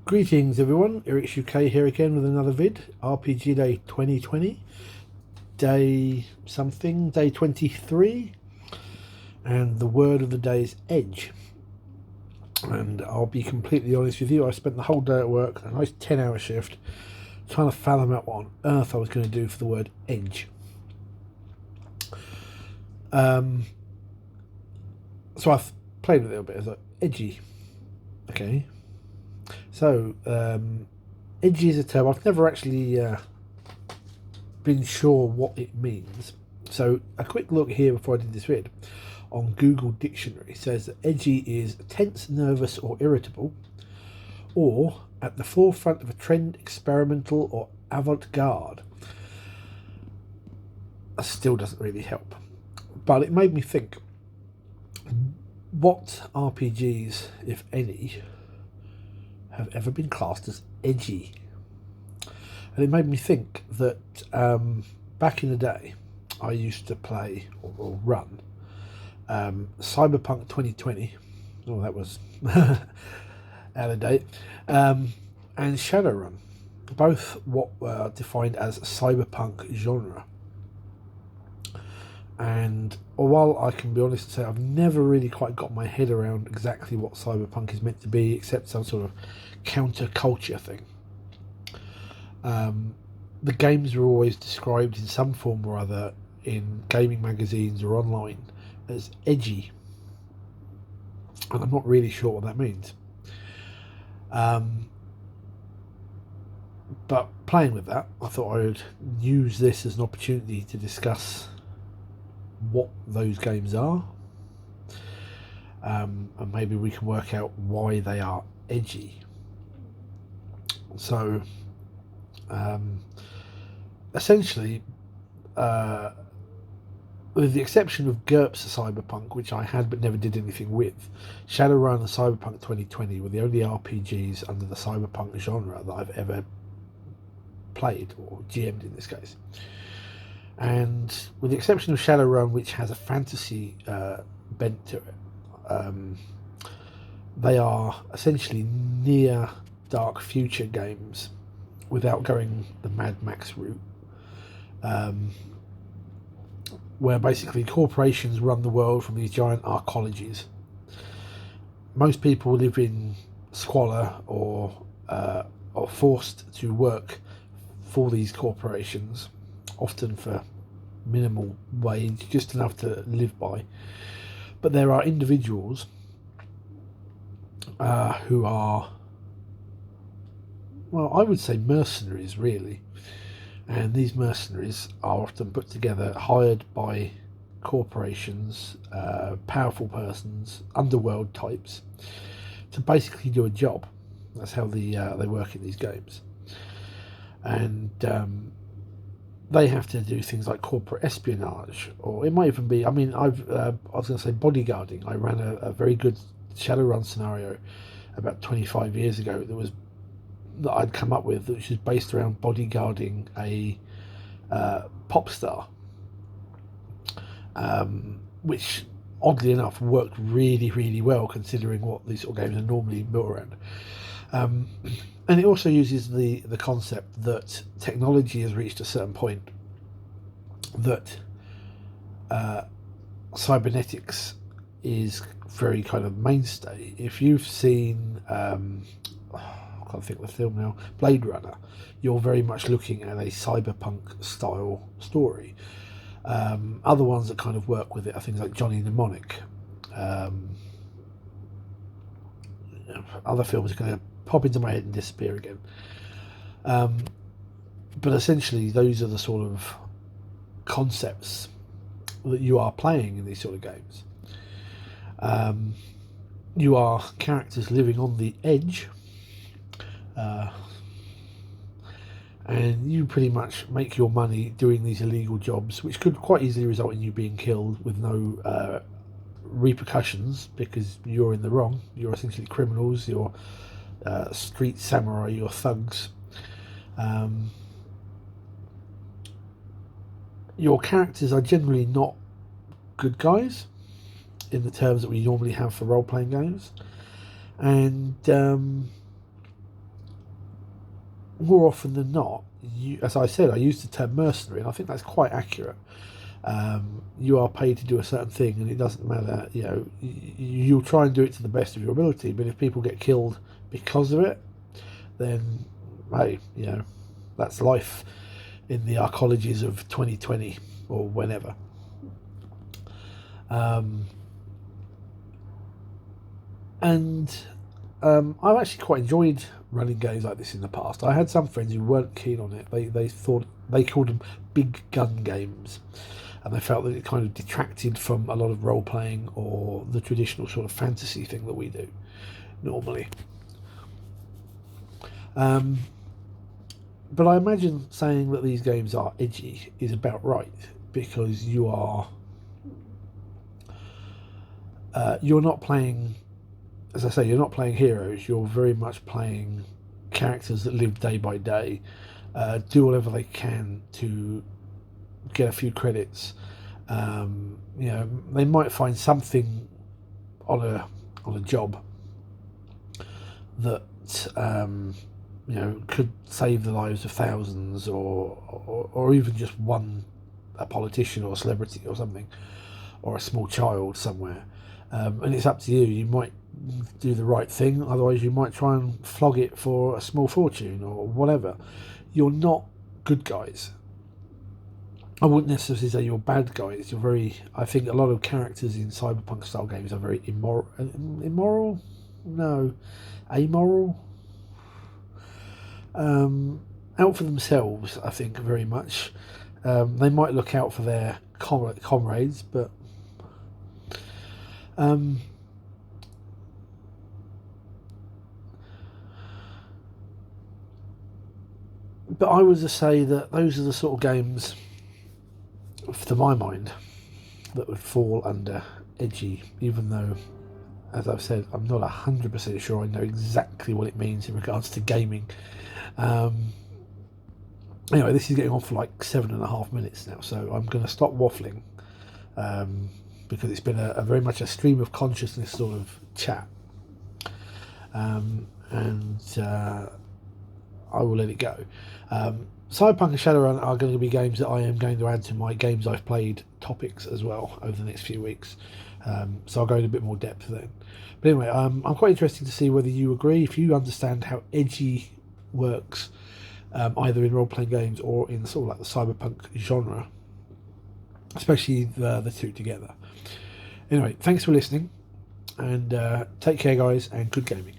Greetings everyone, Eric's UK here again with another vid. RPG Day 2020, day something, day 23, and the word of the day is edge. And I'll be completely honest with you, I spent the whole day at work, a nice 10-hour shift, trying to fathom out what on earth I was going to do for the word edge. So I've played with it a bit, I was like, edgy. Okay. So, edgy is a term I've never actually been sure what it means. So a quick look here before I did this vid on Google Dictionary says that edgy is tense, nervous or irritable, or at the forefront of a trend, experimental or avant-garde. That still doesn't really help, but it made me think, what RPGs, if any, have ever been classed as edgy? And it made me think that back in the day, I used to play or run Cyberpunk 2020. Oh, that was out of date. And Shadowrun, both what were defined as cyberpunk genre. And while I can be honest and say I've never really quite got my head around exactly what cyberpunk is meant to be, except some sort of counterculture thing. The games are always described in some form or other in gaming magazines or online as edgy, and I'm not really sure what that means. But playing with that, I thought I would use this as an opportunity to discuss what those games are, and maybe we can work out why they are edgy. So, essentially, with the exception of GURPS Cyberpunk, which I had but never did anything with, Shadowrun and Cyberpunk 2020 were the only RPGs under the cyberpunk genre that I've ever played, or GM'd in this case. And with the exception of Shadowrun, which has a fantasy bent to it, they are essentially near dark future games without going the Mad Max route, where basically corporations run the world from these giant arcologies. Most people live in squalor or are forced to work for these corporations, often for minimal wage, just enough to live by. But there are individuals who are, well, I would say mercenaries, really. And these mercenaries are often put together, hired by corporations, powerful persons, underworld types, to basically do a job. That's how they work in these games. And they have to do things like corporate espionage, or it might even be, I mean, I was going to say bodyguarding. I ran a very good Shadowrun scenario about 25 years ago that I'd come up with, which is based around bodyguarding a pop star, which oddly enough worked really, really well considering what these sort of games are normally built around. And it also uses the concept that technology has reached a certain point that cybernetics is very kind of mainstay. If you've seen I can't think of the film now, Blade Runner, you're very much looking at a cyberpunk style story. Other ones that kind of work with it are things like Johnny Mnemonic. Other films are going to pop into my head and disappear again. But essentially, those are the sort of concepts that you are playing in these sort of games. You are characters living on the edge, and you pretty much make your money doing these illegal jobs, which could quite easily result in you being killed with no repercussions, because you're in the wrong. You're essentially criminals, you're street samurai, you're thugs. Your characters are generally not good guys in the terms that we normally have for role-playing games, and more often than not, as I said, I use the term mercenary, and I think that's quite accurate. You are paid to do a certain thing, and it doesn't matter. You'll try and do it to the best of your ability. But if people get killed because of it, then hey, that's life in the arcologies of 2020 or whenever. I've actually quite enjoyed running games like this in the past. I had some friends who weren't keen on it. They thought they called them big gun games, and they felt that it kind of detracted from a lot of role playing or the traditional sort of fantasy thing that we do normally. But I imagine saying that these games are edgy is about right, because you're not playing, as I say, you're not playing heroes. You're very much playing characters that live day by day, do whatever they can to get a few credits. They might find something on a job that could save the lives of thousands, or even just a politician or a celebrity or something, or a small child somewhere. And it's up to you. You might do the right thing, otherwise you might try and flog it for a small fortune or whatever. You're not good guys. I wouldn't necessarily say you're bad guys. I think a lot of characters in cyberpunk style games are very immoral? No. Amoral? Out for themselves, I think, very much. They might look out for their comrades, but I would just say that those are the sort of games, to my mind, that would fall under edgy, even though, as I've said, I'm not 100% sure I know exactly what it means in regards to gaming. Anyway, this is getting on for like 7.5 minutes now, so I'm going to stop waffling, because it's been a very much a stream of consciousness sort of chat, and I will let it go. Cyberpunk and Shadowrun are going to be games that I am going to add to my games I've played topics as well over the next few weeks, so I'll go into a bit more depth then. But anyway, I'm quite interested to see whether you agree, if you understand how edgy works, either in role-playing games or in sort of like the cyberpunk genre, especially the two together. Anyway, thanks for listening, and take care, guys, and good gaming.